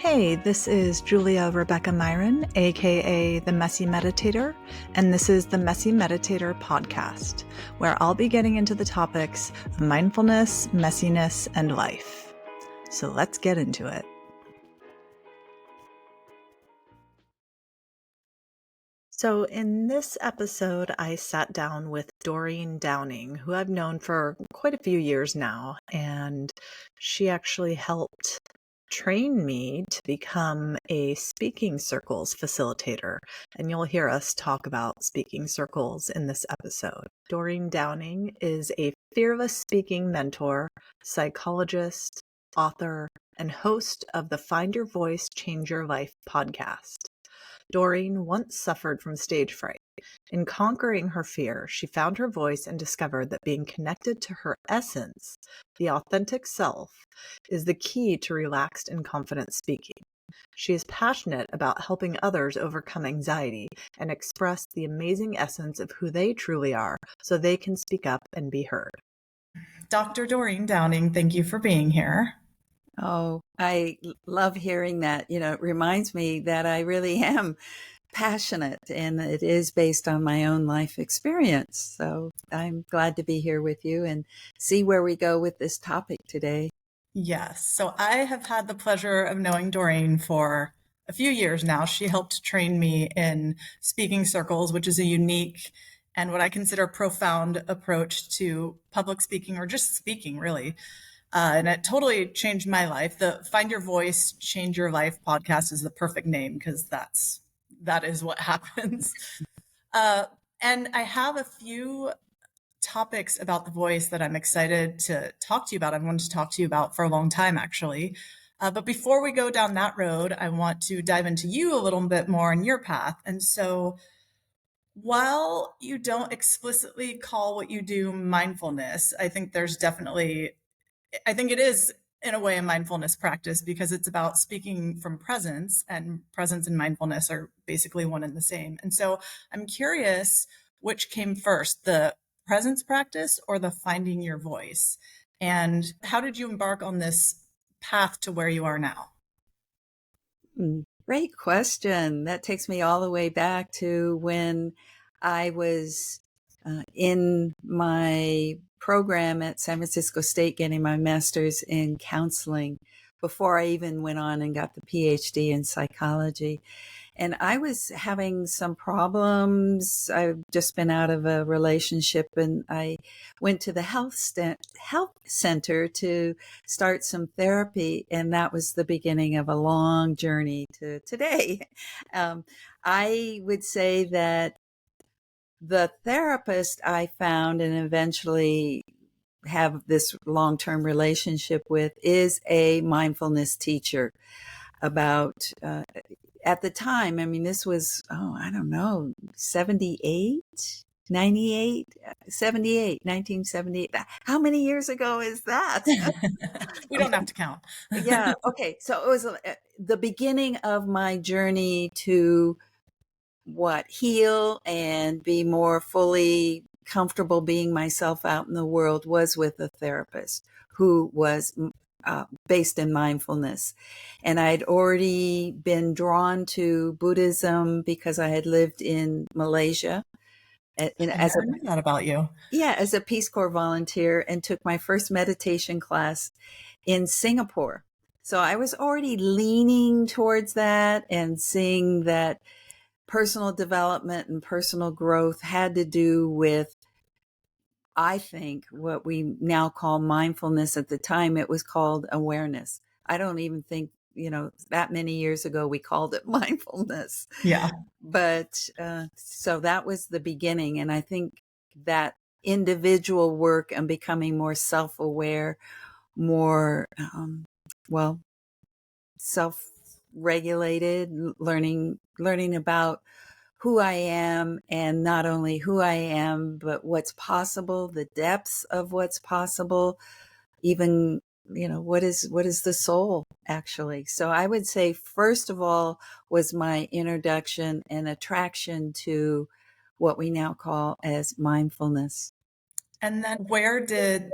Hey, this is Julia Rebecca Miron, aka the Messy Meditator, and this is the Messy Meditator Podcast, where I'll be getting into the topics of mindfulness, messiness, and life. So let's get into it. So in this episode, I sat down with Doreen Downing, who I've known for quite a few years now, and she actually helped train me to become a speaking circles facilitator. And you'll hear us talk about speaking circles in this episode. Doreen Downing is a fearless speaking mentor, psychologist, author, and host of the Find Your Voice, Change Your Life podcast. Doreen once suffered from stage fright. In conquering her fear, she found her voice and discovered that being connected to her essence, the authentic self, is the key to relaxed and confident speaking. She is passionate about helping others overcome anxiety and express the amazing essence of who they truly are so they can speak up and be heard. Dr. Doreen Downing, thank you for being here. Oh, I love hearing that. It reminds me that I really am passionate, and it is based on my own life experience. So I'm glad to be here with you and see where we go with this topic today. Yes. So I have had the pleasure of knowing Doreen for a few years now. She helped train me in speaking circles, which is a unique and what I consider profound approach to public speaking or just speaking, really. And it totally changed my life. The Find Your Voice, Change Your Life podcast is the perfect name because that is what happens. And I have a few topics about the voice that I'm excited to talk to you about. I've wanted to talk to you about for a long time, actually. But before we go down that road, I want to dive into you a little bit more in your path. And so while you don't explicitly call what you do mindfulness, I think it is in a way a mindfulness practice because it's about speaking from presence, and presence and mindfulness are basically one and the same. And so I'm curious which came first, the presence practice or the finding your voice? And how did you embark on this path to where you are now? Great question. That takes me all the way back to when I was in my program at San Francisco State getting my master's in counseling before I even went on and got the PhD in psychology. And I was having some problems. I've just been out of a relationship, and I went to the health center to start some therapy. And that was the beginning of a long journey to today. I would say that the therapist I found and eventually have this long-term relationship with is a mindfulness teacher about, at the time, I mean, this was, I don't know, 78, 98, 78, 1978. How many years ago is that? We don't have to count. Yeah. Okay. So it was the beginning of my journey to heal and be more fully comfortable being myself out in the world was with a therapist who was based in mindfulness. And I'd already been drawn to Buddhism because I had lived in Malaysia. I never knew that about you. Yeah, as a Peace Corps volunteer, and took my first meditation class in Singapore. So I was already leaning towards that and seeing that personal development and personal growth had to do with, I think, what we now call mindfulness. At the time, it was called awareness. I don't even think, that many years ago, we called it mindfulness. Yeah. But so that was the beginning. And I think that individual work and becoming more self-aware, more, self-regulated, learning about who I am, and not only who I am, but what's possible, the depths of what's possible, even, what is the soul actually. So I would say, first of all, was my introduction and attraction to what we now call as mindfulness. And then where did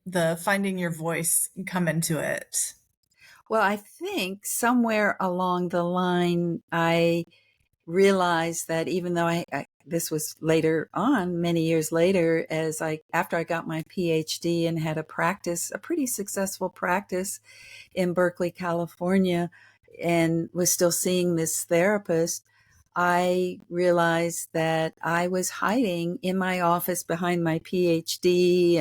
the finding your voice come into it? Well, I think somewhere along the line, I realized that even though this was later on, many years later, after I got my PhD and had a pretty successful practice in Berkeley, California, and was still seeing this therapist, I realized that I was hiding in my office behind my PhD,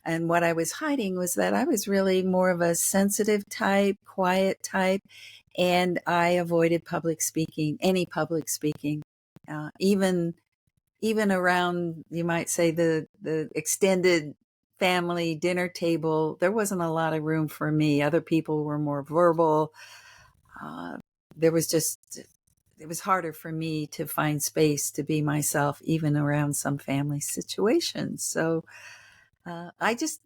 and what I was hiding was that I was really more of a sensitive type, quiet type, and I avoided any public speaking, even around, you might say, the extended family dinner table. There wasn't a lot of room for me. Other people were more verbal. Uh, there was just it was harder for me to find space to be myself, even around some family situations. So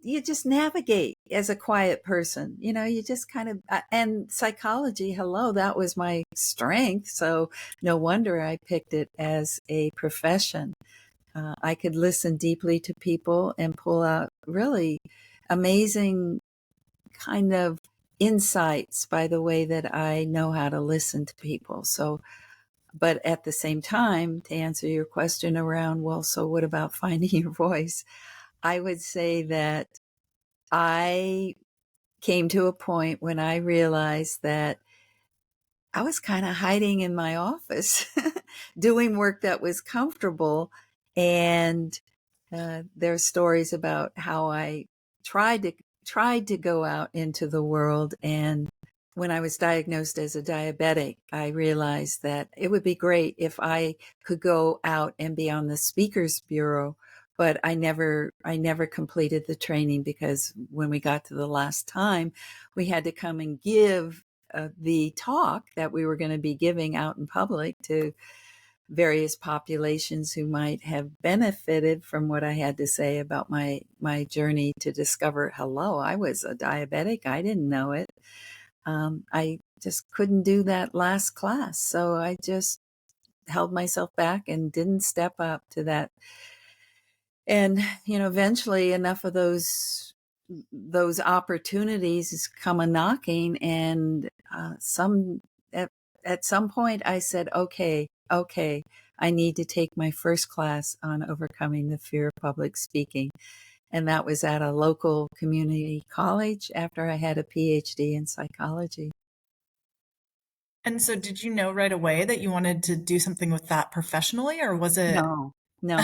you just navigate as a quiet person, you just kind of, and psychology, hello, that was my strength. So no wonder I picked it as a profession. I could listen deeply to people and pull out really amazing kind of insights by the way that I know how to listen to people. So, but at the same time, to answer your question around, well, so what about finding your voice? I would say that I came to a point when I realized that I was kind of hiding in my office, doing work that was comfortable. And there are stories about how I tried to go out into the world. And when I was diagnosed as a diabetic, I realized that it would be great if I could go out and be on the speakers bureau. But I never completed the training, because when we got to the last time, we had to come and give the talk that we were going to be giving out in public to various populations who might have benefited from what I had to say about my journey to discover, hello, I was a diabetic. I didn't know it. I just couldn't do that last class. So I just held myself back and didn't step up to that. And, eventually enough of those opportunities come a knocking, and at some point I said, okay, I need to take my first class on overcoming the fear of public speaking. And that was at a local community college after I had a PhD in psychology. And so did you know right away that you wanted to do something with that professionally, or was it No, no,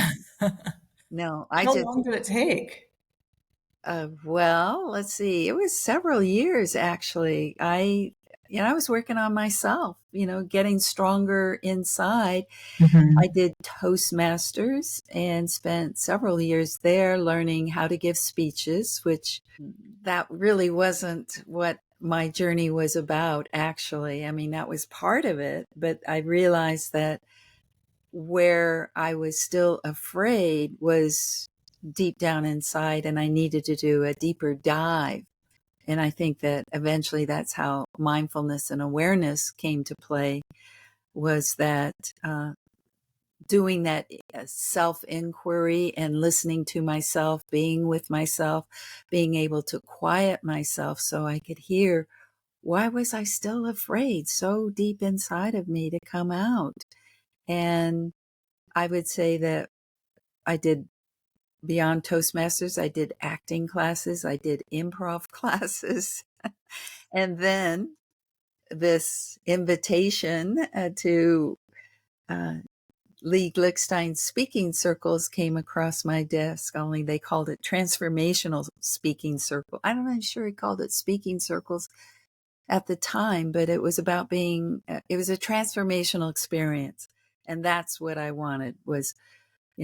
no. I how just, long did it take? well, let's see. It was several years, actually. I was working on myself, getting stronger inside. I Mhm. did Toastmasters and spent several years there learning how to give speeches, which that really wasn't what my journey was about, actually. I mean, that was part of it, but I realized that where I was still afraid was deep down inside, and I needed to do a deeper dive. And I think that eventually that's how mindfulness and awareness came to play, was that doing that self inquiry and listening to myself, being with myself, being able to quiet myself so I could hear, why was I still afraid so deep inside of me to come out? And I would say that I did, beyond Toastmasters, I did acting classes, I did improv classes. And then this invitation to uh, Lee Glickstein's speaking circles came across my desk, only they called it transformational speaking circle. I'm not even sure he called it speaking circles at the time, but it was about it was a transformational experience. And that's what I wanted was,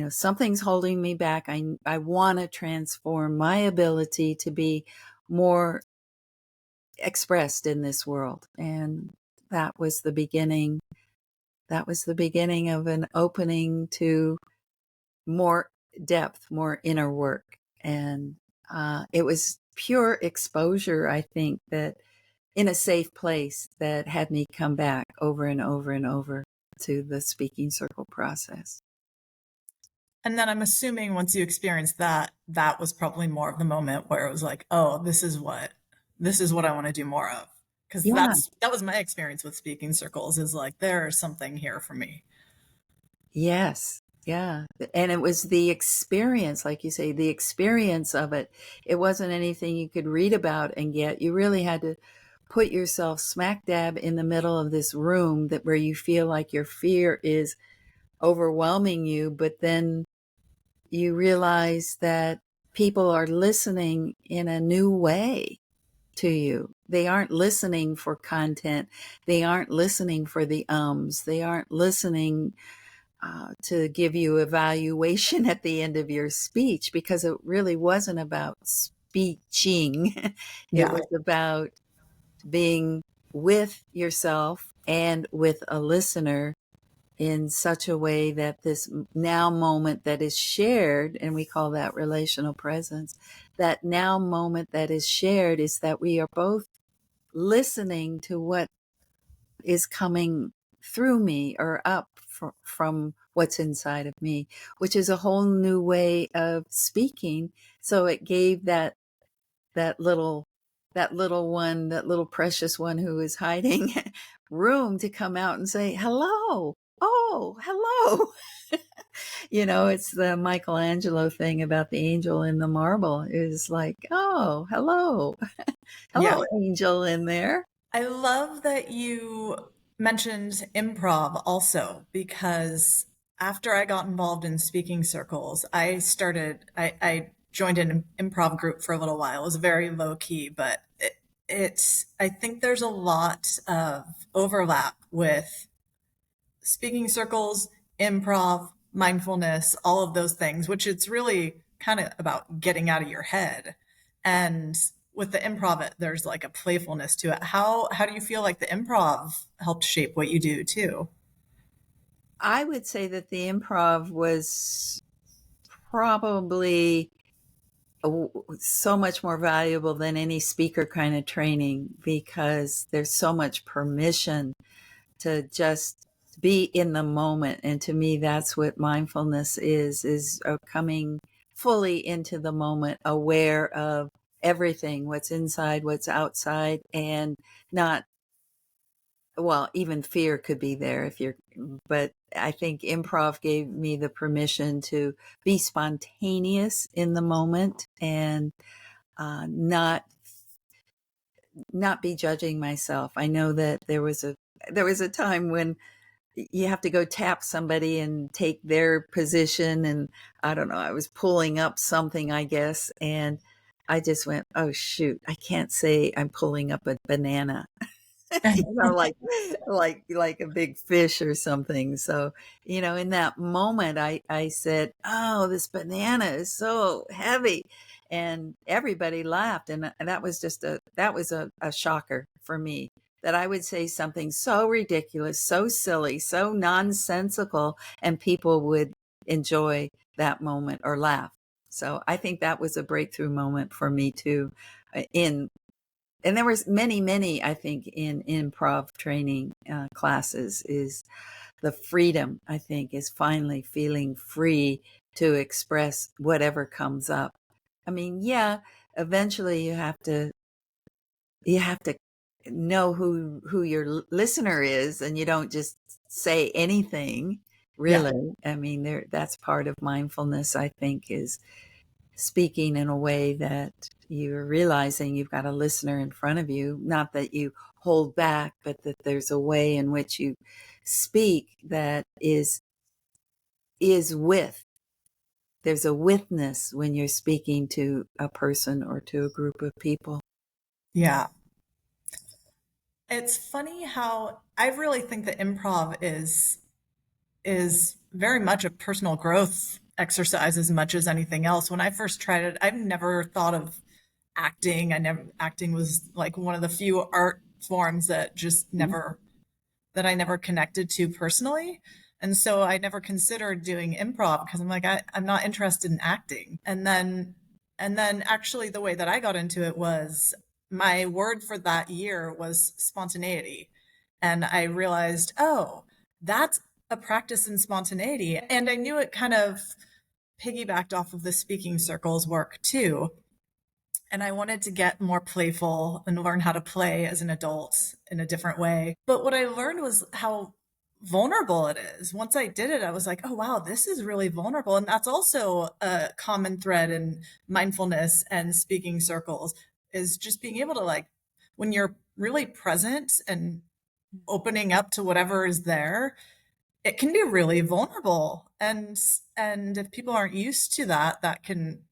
something's holding me back. I want to transform my ability to be more expressed in this world. And that was the beginning. That was the beginning of an opening to more depth, more inner work. And it was pure exposure, I think, that in a safe place, that had me come back over and over and over to the speaking circle process. And then I'm assuming once you experienced that, that was probably more of the moment where it was like, oh, this is what I want to do more of. Because Yeah. that was my experience with speaking circles, is like, there's something here for me. Yes. Yeah. And it was the experience, like you say, the experience of it. It wasn't anything you could read about and get. You really had to put yourself smack dab in the middle of this room that where you feel like your fear is overwhelming you, but then you realize that people are listening in a new way to you. They aren't listening for content. They aren't listening for the ums. They aren't listening to give you evaluation at the end of your speech, because it really wasn't about speeching. It Yeah. was about being with yourself and with a listener in such a way that this now moment that is shared, and we call that relational presence, that now moment that is shared is that we are both listening to what is coming through me or up from what's inside of me, which is a whole new way of speaking. So it gave that little that little one, that little precious one who is hiding, room to come out and say hello. Oh, hello. It's the Michelangelo thing about the angel in the marble. Is like, oh, hello. Yeah. Hello, angel in there. I love that you mentioned improv also, because after I got involved in speaking circles, I joined an improv group for a little while. It was very low key, but I think there's a lot of overlap with speaking circles, improv, mindfulness, all of those things, which it's really kind of about getting out of your head. And with the improv, there's like a playfulness to it. How do you feel like the improv helped shape what you do too? I would say that the improv was probably so much more valuable than any speaker kind of training, because there's so much permission to just be in the moment. And to me, that's what mindfulness is coming fully into the moment, aware of everything, what's inside, what's outside, and not, well, even fear could be there if you're, but I think improv gave me the permission to be spontaneous in the moment and not be judging myself. I know that there was a time when you have to go tap somebody and take their position, and I don't know, I was pulling up something, I guess, and I just went, oh shoot, I can't say I'm pulling up a banana. Like a big fish or something. So, in that moment, I said, "Oh, this banana is so heavy," and everybody laughed, and that was a shocker for me, that I would say something so ridiculous, so silly, so nonsensical, and people would enjoy that moment or laugh. So I think that was a breakthrough moment for me too, in and there was many, I think, in improv training classes, is the freedom, I think, is finally feeling free to express whatever comes up. I mean, yeah, eventually you have to know who your listener is, and you don't just say anything, Yeah. really. I mean, that's part of mindfulness, I think, is speaking in a way that you're realizing you've got a listener in front of you, not that you hold back, but that there's a way in which you speak that is with. There's a witness when you're speaking to a person or to a group of people. Yeah. It's funny how I really think that improv is very much a personal growth exercise as much as anything else. When I first tried it, I've never thought of acting. Acting was like one of the few art forms that just Mhm. never that I never connected to personally. And so I never considered doing improv because I'm like, I'm not interested in acting. And then actually the way that I got into it was my word for that year was spontaneity. And I realized, oh, that's a practice in spontaneity. And I knew it kind of piggybacked off of the speaking circles work too. and I wanted to get more playful and learn how to play as an adult in a different way. But what I learned was how vulnerable it is. Once I did it, I was like, oh, wow, this is really vulnerable. And that's also a common thread in mindfulness and speaking circles, is just being able to, like, when you're really present and opening up to whatever is there, it can be really vulnerable. And if people aren't used to that, that can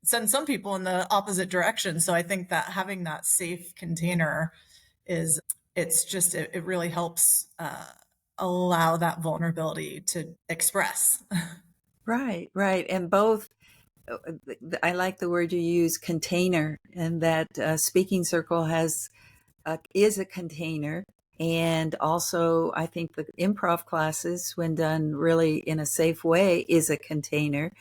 send some people in the opposite direction. So I think that having that safe container is, it really helps allow that vulnerability to express. Right, right. And both, I like the word you use, container, and that speaking circle is a container. And also, I think the improv classes, when done really in a safe way, is a container.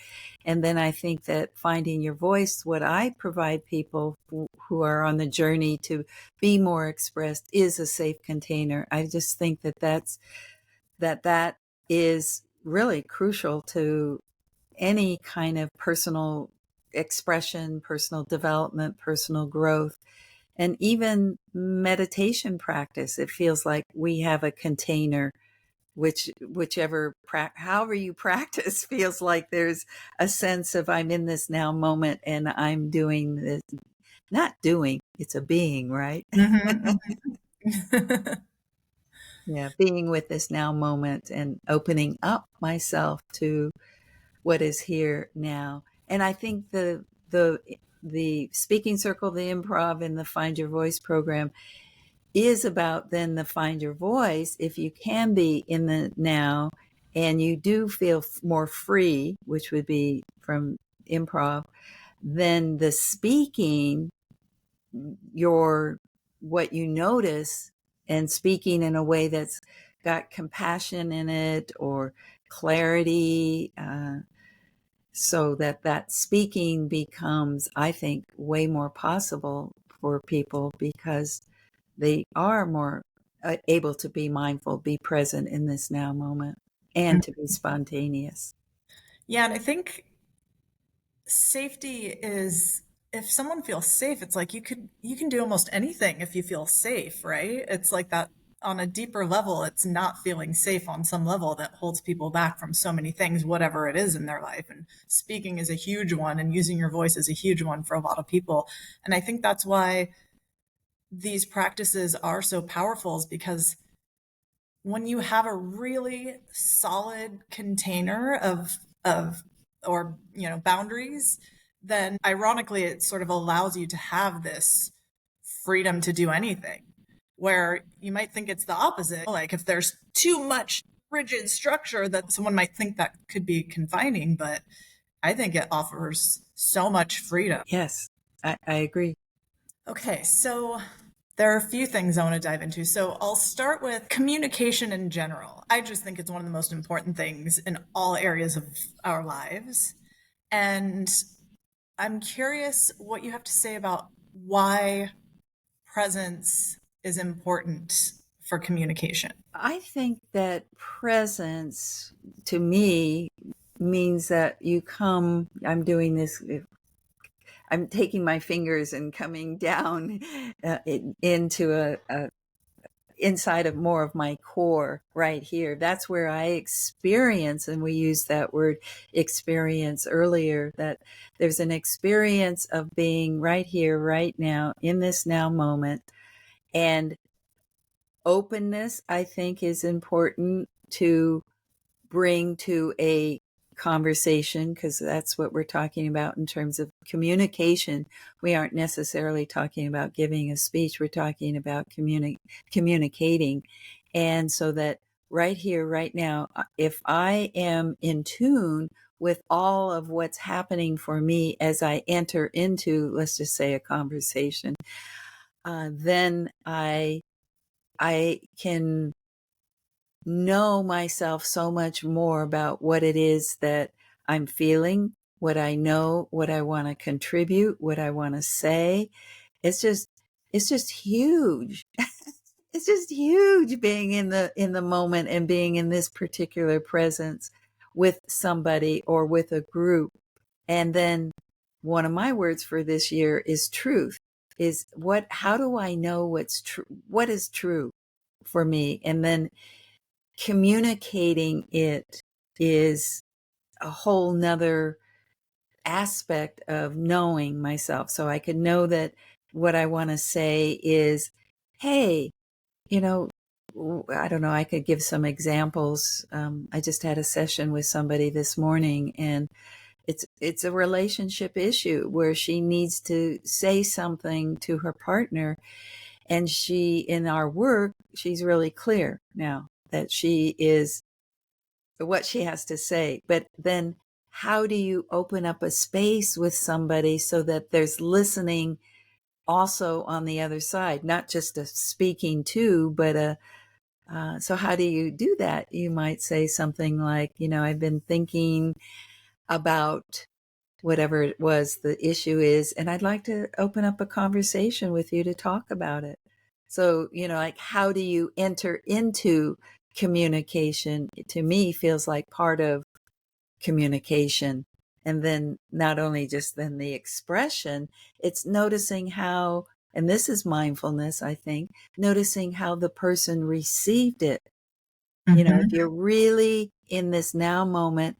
And then I think that finding your voice, what I provide people who are on the journey to be more expressed, is a safe container. I just think that is really crucial to any kind of personal expression, personal development, personal growth. And even meditation practice, it feels like we have a container, however you practice, feels like there's a sense of I'm in this now moment and I'm doing this, not doing, it's a being, right? Mm-hmm. Yeah, being with this now moment and opening up myself to what is here now. And I think the speaking circle, the improv, and the Find Your Voice program is about then the find your voice. If you can be in the now and you do feel more free, which would be from improv, then the speaking, what you notice, and speaking in a way that's got compassion in it or clarity, so that speaking becomes, I think, way more possible for people because they are more able to be mindful, be present in this now moment, and to be spontaneous. Yeah, and I think safety is, if someone feels safe, it's like you can do almost anything if you feel safe, right? It's like that on a deeper level, it's not feeling safe on some level that holds people back from so many things, whatever it is in their life. And speaking is a huge one, and using your voice is a huge one for a lot of people. And I think that's why these practices are so powerful, is because when you have a really solid container of or boundaries, then ironically it sort of allows you to have this freedom to do anything, where you might think it's the opposite, like if there's too much rigid structure, that someone might think that could be confining, but I think it offers so much freedom. Yes, I agree. Okay, so there are a few things I want to dive into. So I'll start with communication in general. I just think it's one of the most important things in all areas of our lives. And I'm curious what you have to say about why presence is important for communication. I think that presence to me means that I'm doing this, I'm taking my fingers and coming down into a inside of more of my core right here. That's where I experience, and we used that word experience earlier, that there's an experience of being right here, right now, in this now moment. And openness, I think, is important to bring to a conversation, because that's what we're talking about in terms of communication. We aren't necessarily talking about giving a speech. We're talking about communicating. And so that right here, right now, if I am in tune with all of what's happening for me as I enter into, let's just say, a conversation, then I can know myself so much more about what it is that I'm feeling, what I know, what I want to contribute, what I want to say. It's just huge. It's just huge being in the moment and being in this particular presence with somebody or with a group. And then one of my words for this year is truth. Is how do I know what's true? What is true for me? And then communicating it is a whole nother aspect of knowing myself. So I can know that what I want to say is, hey, you know, I don't know, I could give some examples. I just had a session with somebody this morning, and it's a relationship issue where she needs to say something to her partner. And in our work, she's really clear now that she is what she has to say. But then how do you open up a space with somebody so that there's listening also on the other side, not just a speaking to, but so how do you do that? You might say something like, I've been thinking about whatever it was the issue is, and I'd like to open up a conversation with you to talk about it. So, like, how do you enter into communication? To me, feels like part of communication. And then not only just then the expression, it's noticing how, and this is mindfulness, I think, noticing how the person received it. If you're really in this now moment,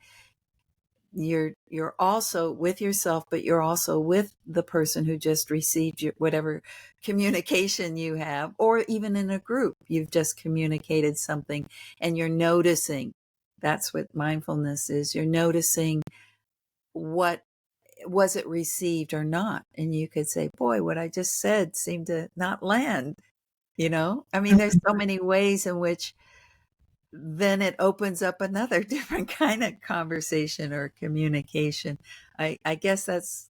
you're also with yourself, but you're also with the person who just received your whatever communication you have, or even in a group, you've just communicated something and you're noticing. That's what mindfulness is. You're noticing what was it received or not. And you could say, boy, what I just said seemed to not land. I mean, there's so many ways in which then it opens up another different kind of conversation or communication. I guess that's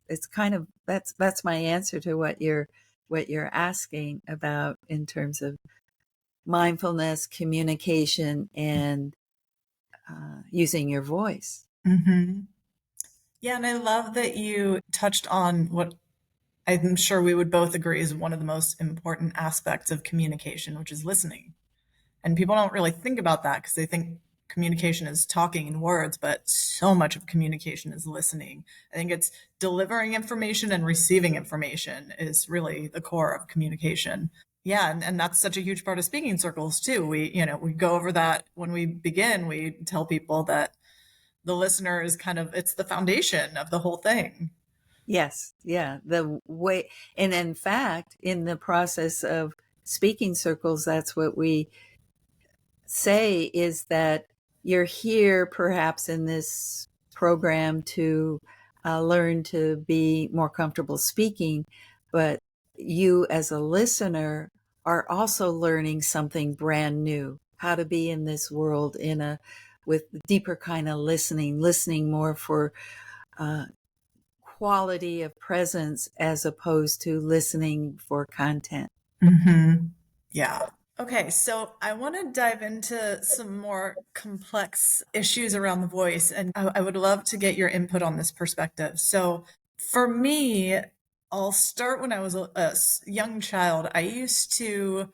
my answer to what you're asking about in terms of mindfulness, communication, and using your voice. Mm-hmm. Yeah, and I love that you touched on what I'm sure we would both agree is one of the most important aspects of communication, which is listening. And people don't really think about that because they think communication is talking in words, but so much of communication is listening. I think it's delivering information and receiving information is really the core of communication. Yeah, and that's such a huge part of speaking circles too. We go over that when we begin. We tell people that the listener is it's the foundation of the whole thing. Yes. Yeah. The way, and in fact, in the process of speaking circles, that's what we say, is that you're here perhaps in this program to learn to be more comfortable speaking, but you as a listener are also learning something brand new, how to be in this world with deeper kind of listening more for quality of presence as opposed to listening for content. Mm-hmm. Yeah. Okay, so I want to dive into some more complex issues around the voice, and I would love to get your input on this perspective. So, for me, I'll start when I was a young child. I used to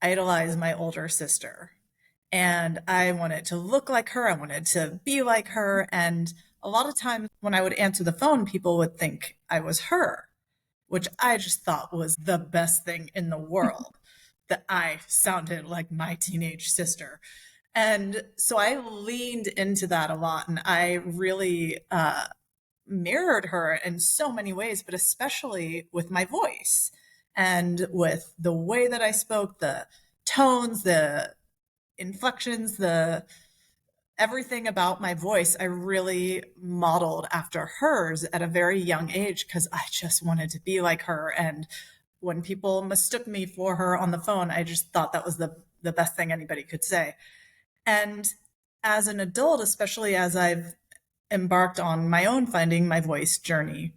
idolize my older sister, and I wanted to look like her, I wanted to be like her, and a lot of times when I would answer the phone, people would think I was her, which I just thought was the best thing in the world, that I sounded like my teenage sister. And so I leaned into that a lot, and I really mirrored her in so many ways, but especially with my voice and with the way that I spoke, the tones, the inflections, the everything about my voice, I really modeled after hers at a very young age because I just wanted to be like her. And when people mistook me for her on the phone, I just thought that was the best thing anybody could say. And as an adult, especially as I've embarked on my own finding my voice journey,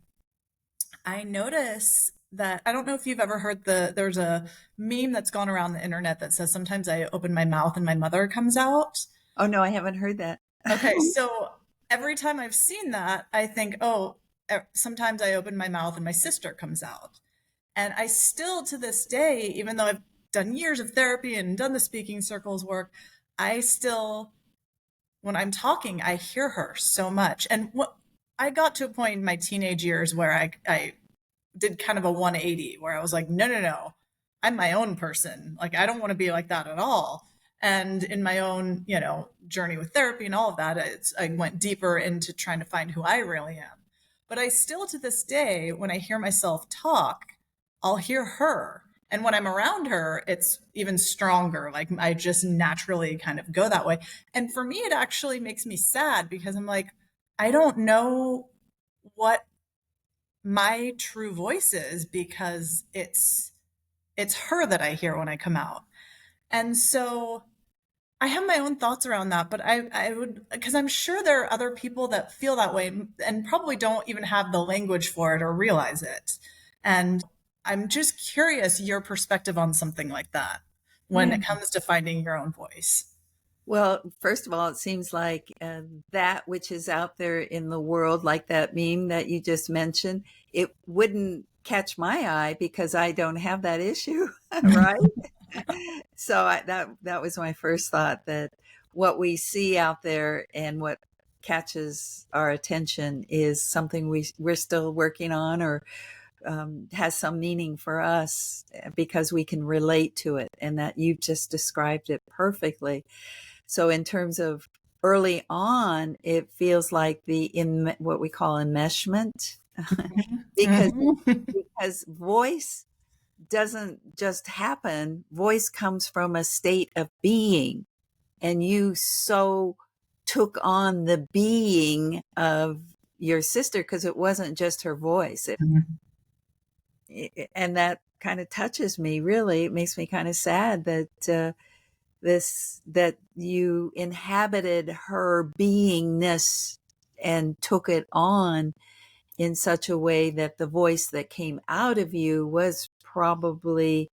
I notice that I don't know if you've ever heard there's a meme that's gone around the internet that says sometimes I open my mouth and my mother comes out. Oh, no, I haven't heard that. Okay, so every time I've seen that, I think, oh, sometimes I open my mouth and my sister comes out. And I still, to this day, even though I've done years of therapy and done the speaking circles work, I still, when I'm talking, I hear her so much. And I got to a point in my teenage years where I did kind of a 180 where I was like, no, no, no, I'm my own person. Like, I don't want to be like that at all. And in my own, journey with therapy and all of that, I went deeper into trying to find who I really am. But I still, to this day, when I hear myself talk, I'll hear her. And when I'm around her, it's even stronger. Like, I just naturally kind of go that way. And for me, it actually makes me sad because I'm like, I don't know what my true voice is because it's her that I hear when I come out. And so I have my own thoughts around that, but I would, because I'm sure there are other people that feel that way and probably don't even have the language for it or realize it. And I'm just curious your perspective on something like that when Yeah. it comes to finding your own voice. Well, first of all, it seems like that which is out there in the world, like that meme that you just mentioned, it wouldn't catch my eye because I don't have that issue, right? So that was my first thought, that what we see out there and what catches our attention is something we're still working on, or has some meaning for us because we can relate to it, and that you just described it perfectly. So in terms of early on, it feels like what we call enmeshment, because because voice doesn't just happen. Voice comes from a state of being, and you so took on the being of your sister because it wasn't just her voice. And that kind of touches me, really. It makes me kind of sad that that you inhabited her beingness and took it on in such a way that the voice that came out of you was probably,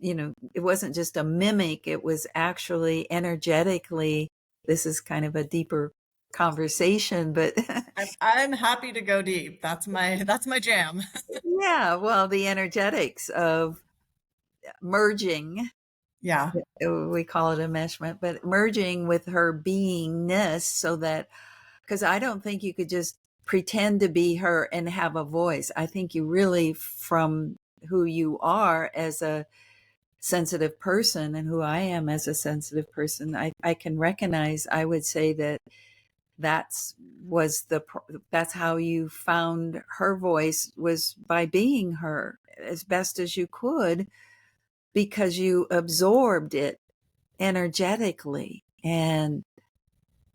it wasn't just a mimic, it was actually energetically. This is kind of a deeper conversation, but I'm happy to go deep. That's my jam. yeah, well, the energetics of merging, Yeah. we call it enmeshment, but merging with her beingness, so that, because I don't think you could just pretend to be her and have a voice. I think you really, from who you are as a sensitive person and who I am as a sensitive person, I can recognize, I would say that that's that's how you found her voice, was by being her as best as you could, because you absorbed it energetically. And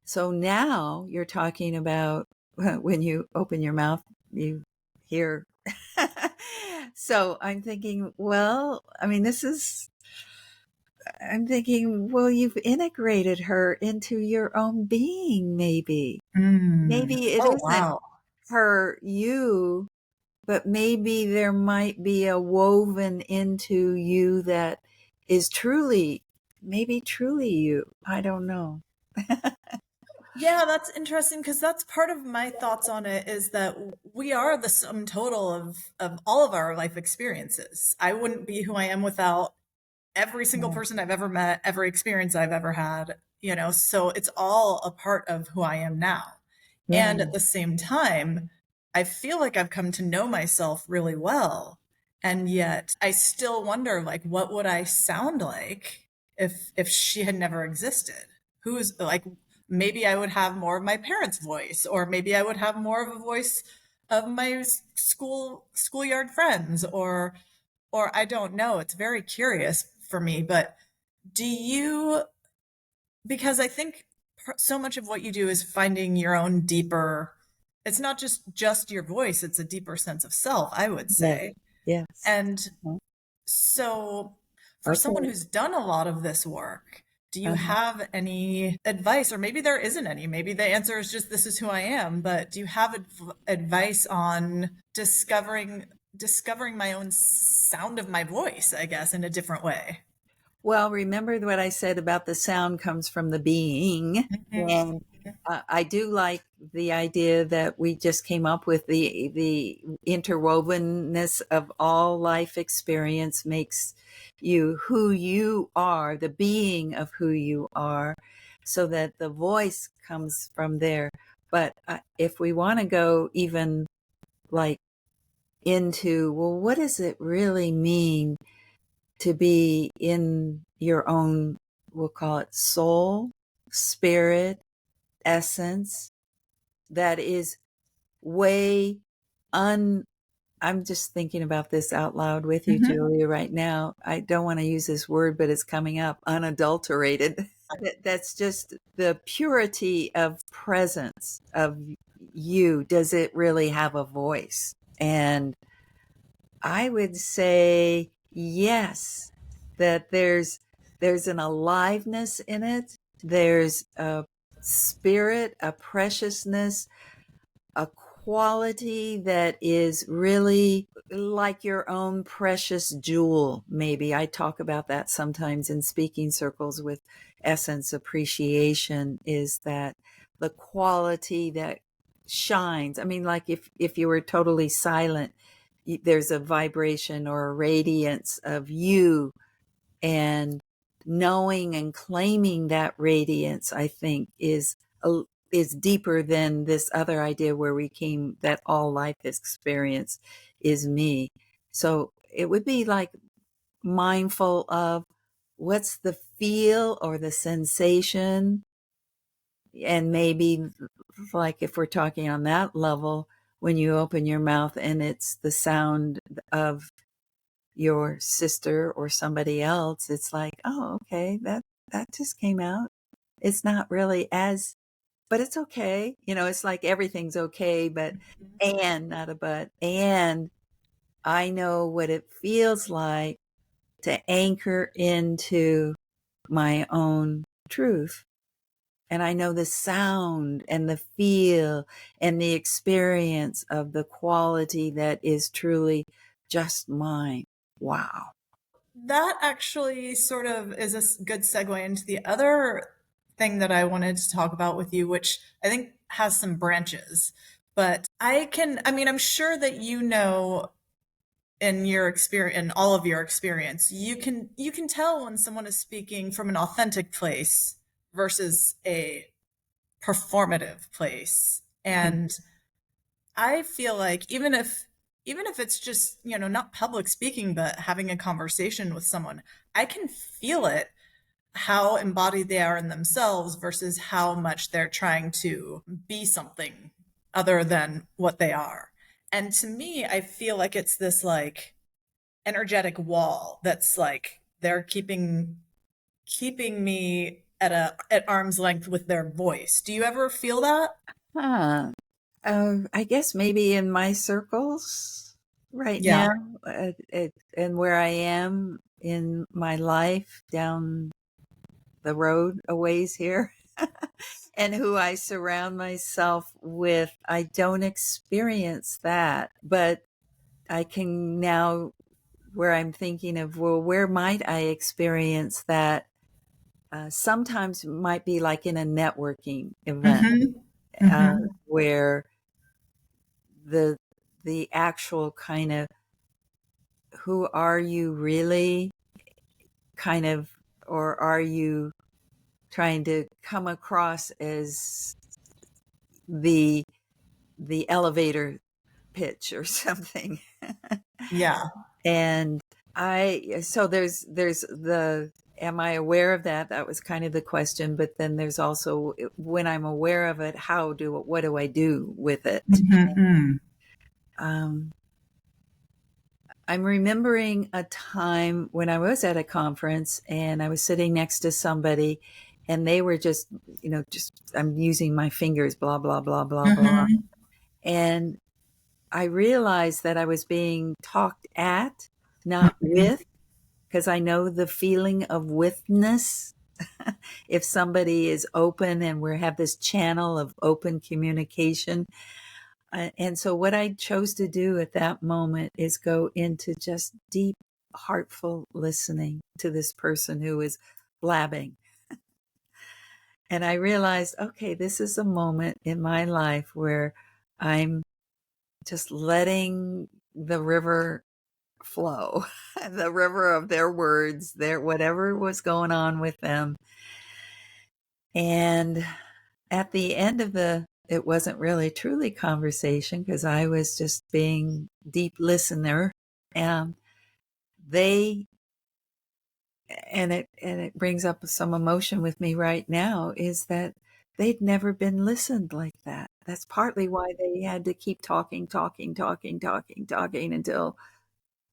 so now you're talking about when you open your mouth, you hear. So I'm thinking, well, I mean, I'm thinking, well, you've integrated her into your own being, maybe. Maybe it Oh, isn't wow. her, you, but maybe there might be a woven into you that is maybe truly you. I don't know. Yeah, that's interesting because that's part of my thoughts on it is that we are the sum total of all of our life experiences. I wouldn't be who I am without every single Yeah. person I've ever met, every experience I've ever had, so it's all a part of who I am now. Yeah. And at the same time, I feel like I've come to know myself really well. And yet I still wonder, like, what would I sound like if she had never existed? Who's like, maybe I would have more of my parents' voice, or maybe I would have more of a voice of my schoolyard friends, or I don't know. It's very curious for me, but do you, because I think so much of what you do is finding your own deeper, it's not just your voice, it's a deeper sense of self, I would Yeah. say. Yes. And Uh-huh. so for someone Okay. who's done a lot of this work, do you Uh-huh. have any advice, or maybe there isn't any, maybe the answer is just this is who I am, but do you have advice on discovering my own sound of my voice, I guess, in a different way? Well, remember what I said about the sound comes from the being. Mhm. And I do like the idea that we just came up with. The interwovenness of all life experience makes you who you are, the being of who you are, so that the voice comes from there. But if we want to go even like into, well, what does it really mean to be in your own, we'll call it soul, spirit, essence, that is way I'm just thinking about this out loud with you, Julia, right now. I don't want to use this word, but it's coming up, unadulterated. That's just the purity of presence of you. Does it really have a voice? And I would say yes, that there's an aliveness in it. There's a spirit, a preciousness, a quality that is really like your own precious jewel. Maybe I talk about that sometimes in speaking circles with essence appreciation, is that the quality that shines. I mean, like if you were totally silent, there's a vibration or a radiance of you, and knowing and claiming that radiance, I think, is deeper than this other idea where we came, that all life experience is me. So it would be like mindful of what's the feel or the sensation. And maybe like if we're talking on that level, when you open your mouth and it's the sound of your sister or somebody else, it's like, oh, okay, that just came out. It's not really as, but it's okay. It's like everything's okay, but, and not a but. And I know what it feels like to anchor into my own truth. And I know the sound and the feel and the experience of the quality that is truly just mine. Wow. That actually sort of is a good segue into the other thing that I wanted to talk about with you, which I think has some branches. But I'm sure that in your experience, in all of your experience, you can tell when someone is speaking from an authentic place versus a performative place. And I feel like even if it's just, not public speaking, but having a conversation with someone, I can feel it, how embodied they are in themselves versus how much they're trying to be something other than what they are. And to me, I feel like it's this like energetic wall that's like they're keeping me at arm's length with their voice. Do you ever feel that? Huh. I guess maybe in my circles right Yeah. now, and where I am in my life down the road a ways here, and who I surround myself with, I don't experience that. But I can now, where I'm thinking of, well, where might I experience that? Sometimes it might be like in a networking event, Mm-hmm. Mm-hmm. where the actual kind of who are you really kind of, or are you trying to come across as the elevator pitch or something. Yeah. And so there's the, am I aware of that? That was kind of the question. But then there's also, when I'm aware of it, what do I do with it? Mm-hmm. Um, I'm remembering a time when I was at a conference and I was sitting next to somebody and they were just, I'm using my fingers, blah, blah, blah, blah, blah. Mm-hmm. And I realized that I was being talked at, not with, because I know the feeling of withness. If somebody is open and we have this channel of open communication. And so what I chose to do at that moment is go into just deep, heartful listening to this person who is blabbing. And I realized, okay, this is a moment in my life where I'm just letting the river flow, the river of their words, whatever was going on with them. And at the end of the it wasn't really truly conversation because I was just being deep listener. And they, and it brings up some emotion with me right now, is that they'd never been listened like that. That's partly why they had to keep talking until,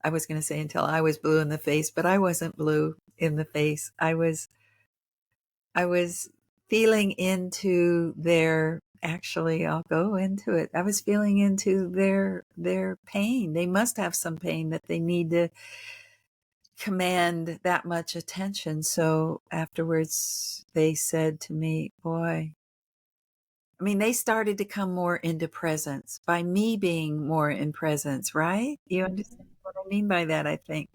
I was going to say until I was blue in the face, but I wasn't blue in the face. I was feeling into their, actually, I'll go into it. I was feeling into their pain. They must have some pain that they need to command that much attention. So afterwards, they said to me, boy, I mean, they started to come more into presence by me being more in presence, right? You understand what I mean by that, I think.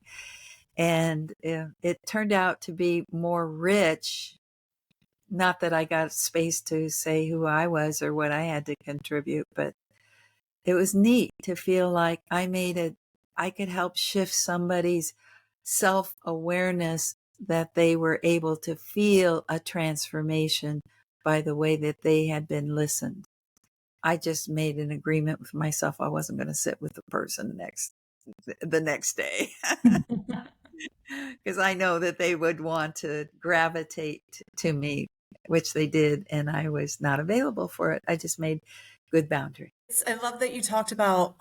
And it turned out to be more rich. Not that I got space to say who I was or what I had to contribute, but it was neat to feel like I could help shift somebody's self-awareness, that they were able to feel a transformation by the way that they had been listened. I just made an agreement with myself. I wasn't going to sit with the person the next day because I know that they would want to gravitate to me, which they did, and I was not available for it. I just made good boundary. I love that you talked about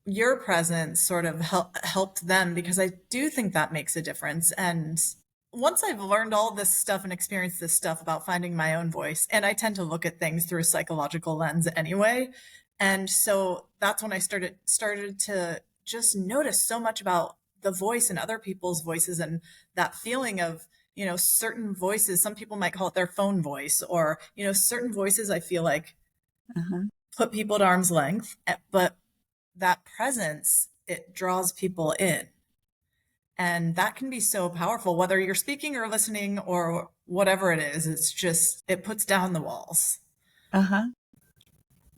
your presence sort of helped them, because I do think that makes a difference. And once I've learned all this stuff and experienced this stuff about finding my own voice, and I tend to look at things through a psychological lens anyway. And so that's when I started to just notice so much about the voice and other people's voices, and that feeling of, certain voices, some people might call it their phone voice, or, certain voices I feel like put people at arm's length, but that presence, it draws people in. And that can be so powerful, whether you're speaking or listening or whatever it is. It's just, it puts down the walls.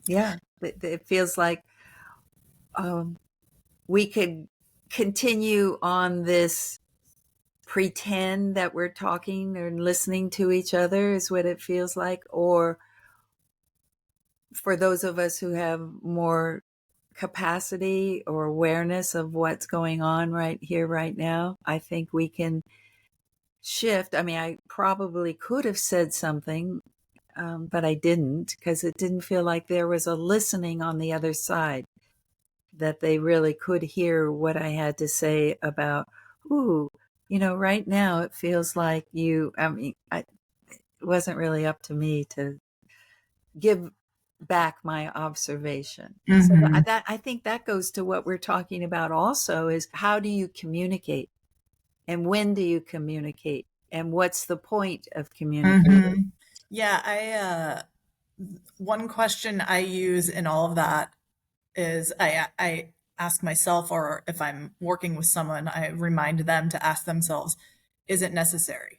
Yeah. It feels like we could continue on this pretend that we're talking or listening to each other, is what it feels like. Or for those of us who have more capacity or awareness of what's going on right here, right now, I think we can shift. I mean, I probably could have said something, but I didn't, because it didn't feel like there was a listening on the other side, that they really could hear what I had to say about, right now it feels like it wasn't really up to me to give back my observation. So that I think that goes to what we're talking about also, is how do you communicate, and when do you communicate, and what's the point of communicating? Yeah, one question I use in all of that is I ask myself, or if I'm working with someone, I remind them to ask themselves, is it necessary?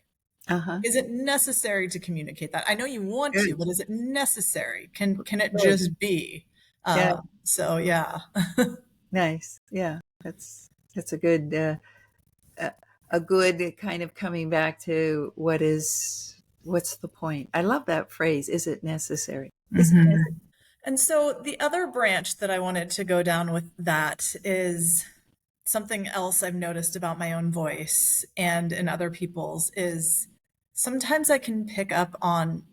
Is it necessary to communicate that? I know you want to, but is it necessary? Can it just be? Yeah. So yeah. Nice. Yeah. That's a good a good kind of coming back to what's the point? I love that phrase. Is it necessary? Is it necessary? And so the other branch that I wanted to go down with that is something else I've noticed about my own voice and in other people's, is sometimes I can pick up on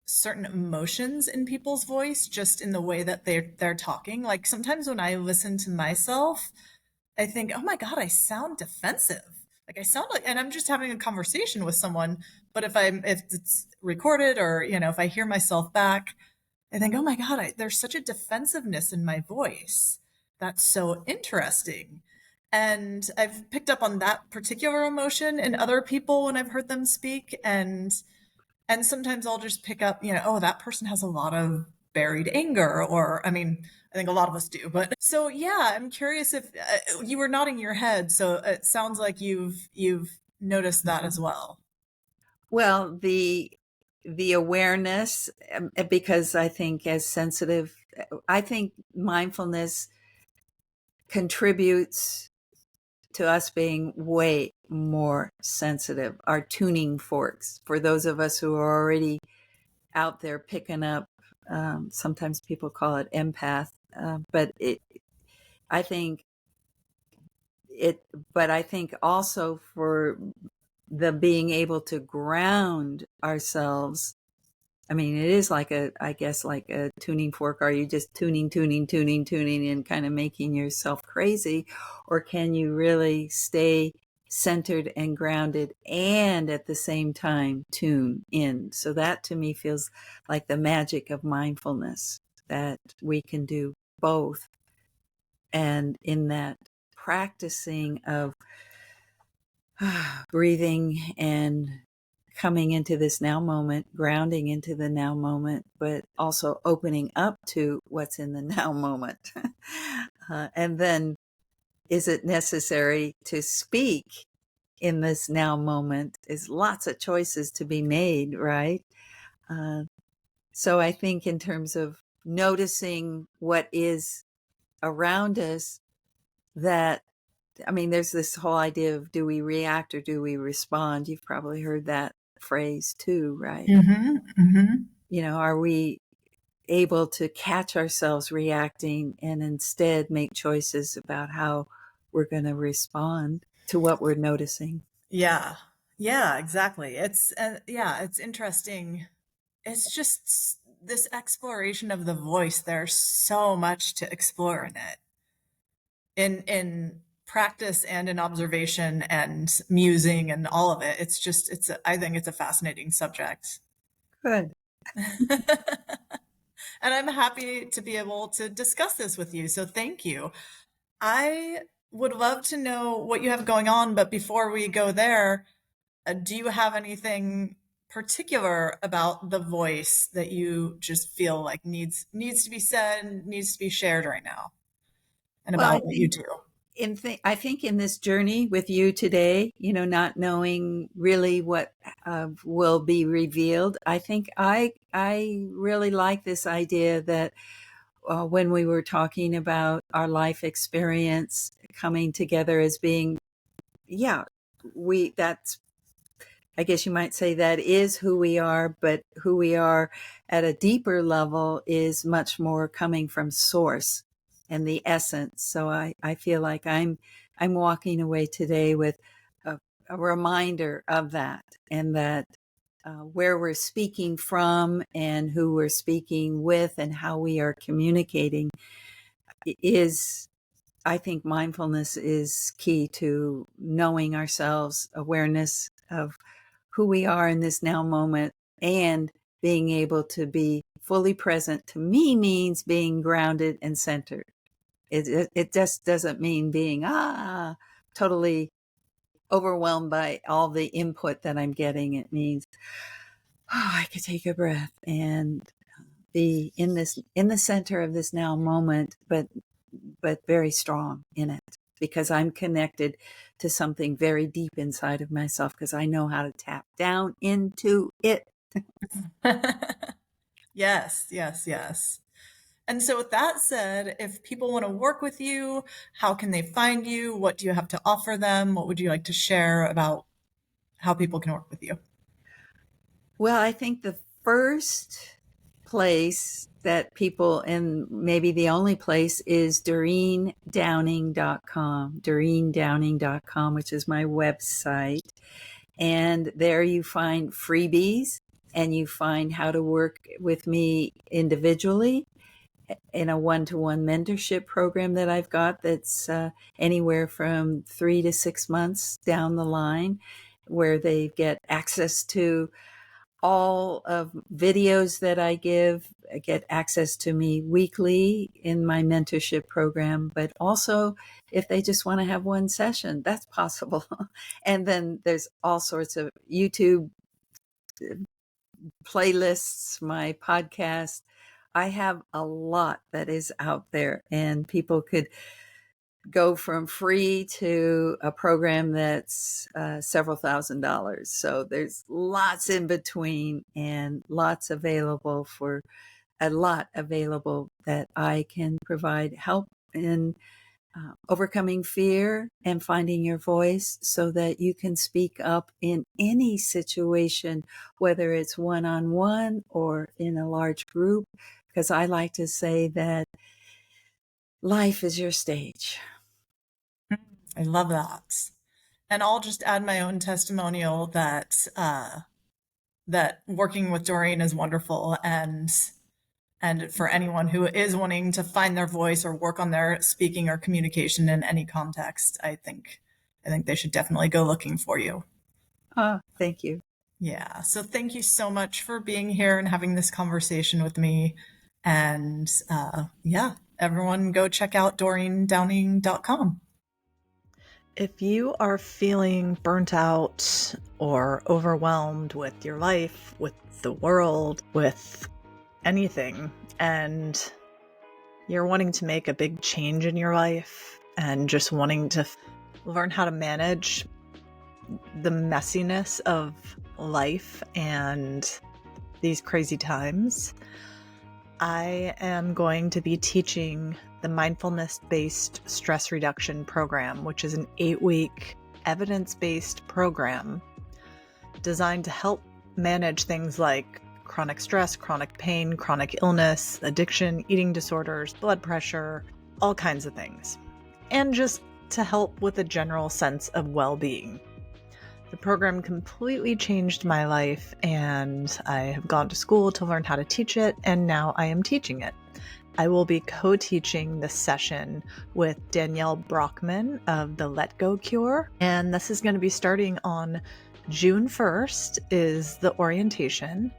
certain emotions in people's voice just in the way that they're talking. Like sometimes when I listen to myself, I think, oh my God, I sound defensive. Like I sound like, and I'm just having a conversation with someone. But if it's recorded, or, if I hear myself back, I think, oh my God, there's such a defensiveness in my voice. That's so interesting. And I've picked up on that particular emotion in other people when I've heard them speak. And sometimes I'll just pick up, oh, that person has a lot of buried anger, or, I mean, I think a lot of us do. But so, yeah, I'm curious if you were nodding your head. So it sounds like you've noticed that as well. Well, the awareness, because I think I think mindfulness contributes to us being way more sensitive, our tuning forks, for those of us who are already out there picking up Sometimes people call it empath, but I think but I think also for the being able to ground ourselves. I mean, it is I guess like a tuning fork. Are you just tuning, and kind of making yourself crazy? Or can you really stay centered and grounded and at the same time tune in? So that to me feels like the magic of mindfulness, that we can do both. And in that practicing of breathing and coming into this now moment, grounding into the now moment, but also opening up to what's in the now moment. And then, is it necessary to speak in this now moment? Is lots of choices to be made, right? So I think in terms of noticing what is around us, that I mean, there's this whole idea of, do we react or do we respond? You've probably heard that phrase too, right? Mm-hmm, mm-hmm. You know, are we able to catch ourselves reacting and instead make choices about how we're going to respond to what we're noticing? Yeah. Yeah, exactly. It's interesting. It's just this exploration of the voice. There's so much to explore in it. In practice and in observation and musing and all of it. I think it's a fascinating subject. Good. And I'm happy to be able to discuss this with you. So thank you. I would love to know what you have going on, but before we go there, do you have anything particular about the voice that you just feel like needs to be said, needs to be shared right now, and Well, about what you do? I think in this journey with you today, you know, not knowing really what will be revealed, I think I really like this idea that when we were talking about our life experience coming together as being, yeah, that's, I guess you might say, that is who we are, but who we are at a deeper level is much more coming from source and the essence. So I feel like I'm walking away today with a reminder of that, and that where we're speaking from and who we're speaking with and how we are communicating is, I think mindfulness is key to knowing ourselves, awareness of who we are in this now moment, and being able to be fully present. To me, means being grounded and centered. It just doesn't mean being totally overwhelmed by all the input that I'm getting. It means, I could take a breath and be in the center of this now moment, but very strong in it, because I'm connected to something very deep inside of myself, because I know how to tap down into it. Yes, yes, yes. And so, with that said, if people want to work with you, how can they find you? What do you have to offer them? What would you like to share about how people can work with you? Well, I think the first place that people, and maybe the only place, is DoreenDowning.com, DoreenDowning.com, which is my website. And there you find freebies, and you find how to work with me individually in a one-to-one mentorship program that I've got, that's anywhere from 3 to 6 months down the line, where they get access to all of videos that I give, get access to me weekly in my mentorship program, but also if they just want to have one session, that's possible. And then there's all sorts of YouTube playlists, my podcast. I have a lot that is out there, and people could go from free to a program that's several $1,000s. So there's lots in between, and lots available that I can provide help in overcoming fear and finding your voice so that you can speak up in any situation, whether it's one-on-one or in a large group. Because I like to say that life is your stage. I love that. And I'll just add my own testimonial that that working with Doreen is wonderful, and for anyone who is wanting to find their voice or work on their speaking or communication in any context, I think they should definitely go looking for you. Oh, thank you. Yeah. So thank you so much for being here and having this conversation with me. And yeah, everyone go check out DoreenDowning.com. If you are feeling burnt out or overwhelmed with your life, with the world, with anything, and you're wanting to make a big change in your life and just wanting to learn how to manage the messiness of life and these crazy times, I am going to be teaching the Mindfulness-Based Stress Reduction program, which is an 8-week evidence-based program designed to help manage things like chronic stress, chronic pain, chronic illness, addiction, eating disorders, blood pressure, all kinds of things, and just to help with a general sense of well-being. The program completely changed my life, and I have gone to school to learn how to teach it, and now I am teaching it. I will be co-teaching this session with Danielle Brockman of the Let Go Cure, and this is going to be starting on June 1st is the orientation,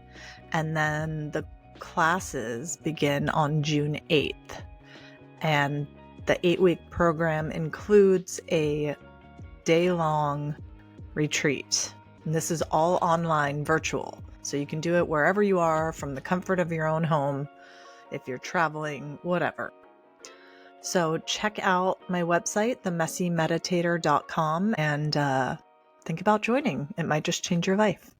and then the classes begin on June 8th. And the 8-week program includes a day-long retreat. And this is all online, virtual. So you can do it wherever you are, from the comfort of your own home, if you're traveling, whatever. So check out my website, themessymeditator.com, and think about joining. It might just change your life.